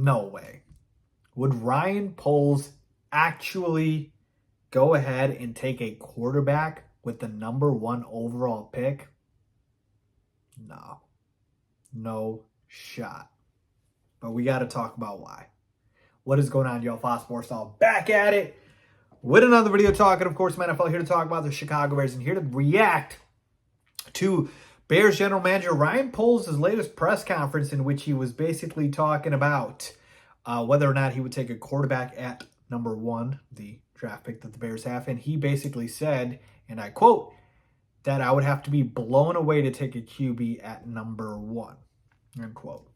No way. Would Ryan Poles actually go ahead and take a quarterback with the number 1 overall pick? No. No shot. But we got to talk about why. What is going on, y'all? Faiz Sports Style back at it with another video talking, of course, NFL, here to talk about the Chicago Bears and here to react to Bears general manager Ryan Poles' latest press conference, in which he was basically talking about whether or not he would take a quarterback at number 1, the draft pick that the Bears have. And he basically said, and I quote, that I would have to be blown away to take a QB at number 1, unquote.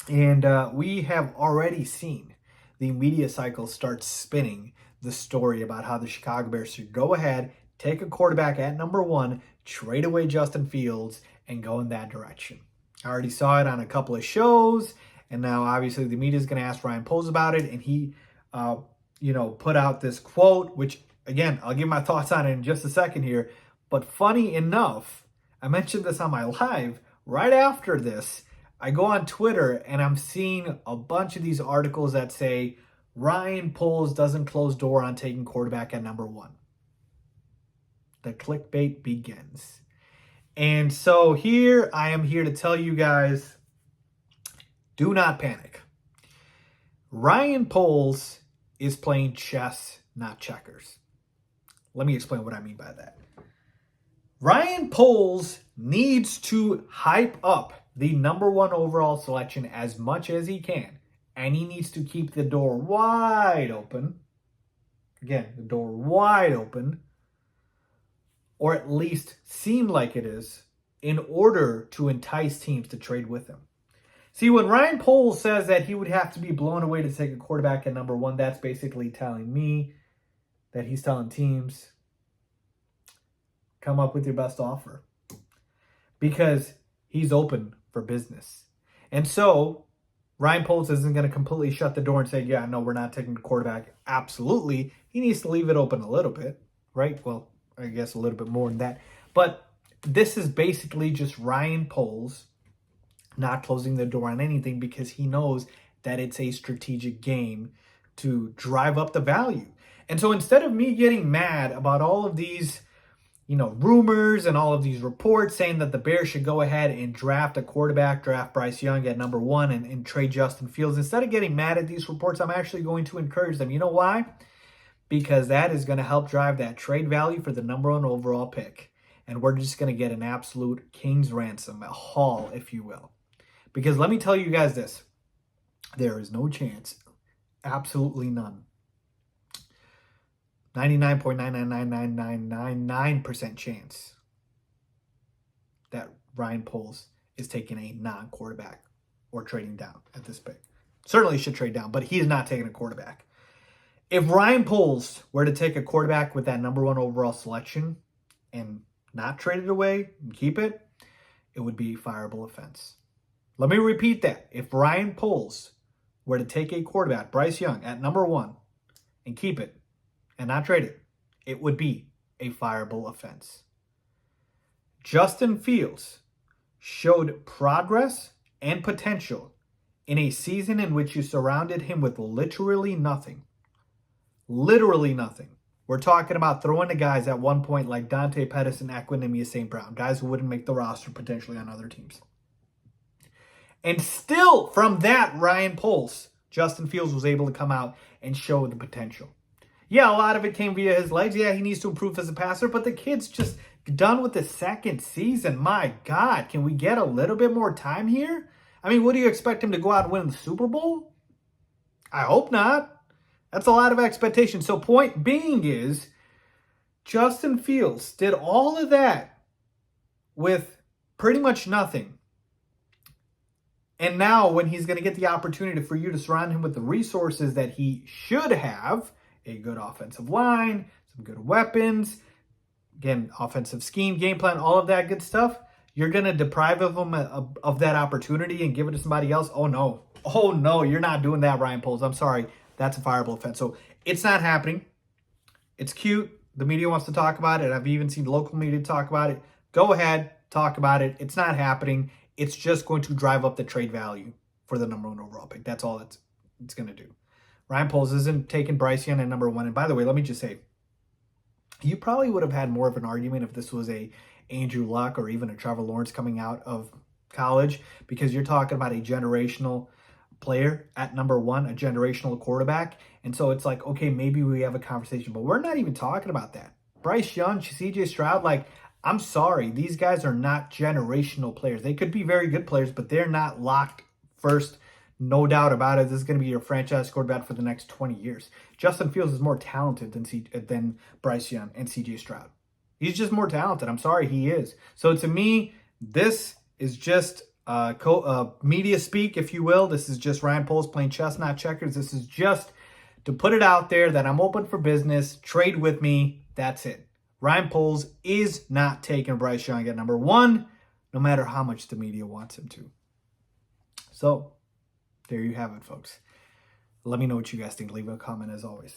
And we have already seen the media cycle start spinning the story about how the Chicago Bears should go ahead, take a quarterback at number 1, trade away Justin Fields, and go in that direction. I already saw it on a couple of shows, and now obviously the media is going to ask Ryan Poles about it, and he, put out this quote, which, again, I'll give my thoughts on it in just a second here. But funny enough, I mentioned this on my live. Right after this, I go on Twitter and I'm seeing a bunch of these articles that say Ryan Poles doesn't close door on taking quarterback at number 1. The clickbait begins. And so here I am here to tell you guys, do not panic. Ryan Poles is playing chess, not checkers. Let me explain what I mean by that. Ryan Poles needs to hype up the number 1 overall selection as much as he can. And he needs to keep the door wide open. Again, the door wide open. Or at least seem like it is, in order to entice teams to trade with him. See, when Ryan Poles says that he would have to be blown away to take a quarterback at number 1, that's basically telling me that he's telling teams, come up with your best offer. Because he's open for business. And so, Ryan Poles isn't going to completely shut the door and say, yeah, no, we're not taking the quarterback. Absolutely. He needs to leave it open a little bit, right? Well, I guess a little bit more than that. But this is basically just Ryan Poles not closing the door on anything, because he knows that it's a strategic game to drive up the value. And so instead of me getting mad about all of these rumors and all of these reports saying that the Bears should go ahead and draft a quarterback, draft Bryce Young at number 1 and trade Justin Fields, instead of getting mad at these reports, I'm actually going to encourage them. You know why? Because that is going to help drive that trade value for the number 1 overall pick. And we're just going to get an absolute king's ransom, a haul, if you will. Because let me tell you guys this. There is no chance, absolutely none, 99.9999999% chance that Ryan Poles is taking a non-quarterback or trading down at this pick. Certainly should trade down, but he is not taking a quarterback. If Ryan Poles were to take a quarterback with that number 1 overall selection and not trade it away and keep it, it would be a fireable offense. Let me repeat that. If Ryan Poles were to take a quarterback, Bryce Young, at number 1 and keep it, and not trade it, it would be a fireable offense. Justin Fields showed progress and potential in a season in which you surrounded him with literally nothing. Literally nothing. We're talking about throwing to guys at one point like Dante Pettis and Equinemius St. Brown, guys who wouldn't make the roster potentially on other teams. And still, from that Ryan Poles, Justin Fields was able to come out and show the potential. Yeah, a lot of it came via his legs. Yeah, he needs to improve as a passer, but the kid's just done with the second season. My God, can we get a little bit more time here? I mean, what do you expect him to go out and win the Super Bowl? I hope not. That's a lot of expectation. So point being is, Justin Fields did all of that with pretty much nothing. And now when he's going to get the opportunity for you to surround him with the resources that he should have, a good offensive line, some good weapons, again, offensive scheme, game plan, all of that good stuff, you're going to deprive him of that opportunity and give it to somebody else? Oh, no. Oh, no, you're not doing that, Ryan Poles. I'm sorry. That's a fireable offense. So it's not happening. It's cute. The media wants to talk about it. I've even seen local media talk about it. Go ahead, talk about it. It's not happening. It's just going to drive up the trade value for the number 1 overall pick. That's all it's going to do. Ryan Poles isn't taking Bryce Young at number 1. And by the way, let me just say, you probably would have had more of an argument if this was a Andrew Luck or even a Trevor Lawrence coming out of college, because you're talking about a generational player at number 1, a generational quarterback. And so it's like, okay, maybe we have a conversation, but we're not even talking about that. Bryce Young, CJ Stroud, like, I'm sorry, these guys are not generational players. They could be very good players, but they're not locked first. No doubt about it. This is going to be your franchise quarterback for the next 20 years. Justin Fields is more talented than Bryce Young and CJ Stroud. He's just more talented. I'm sorry, he is. So to me, this is just media speak, if you will. This is just Ryan Poles playing chess, not checkers. This is just to put it out there that I'm open for business. Trade with me. That's it. Ryan Poles is not taking Bryce Young at number 1, no matter how much the media wants him to. So there you have it, folks. Let me know what you guys think. Leave a comment as always.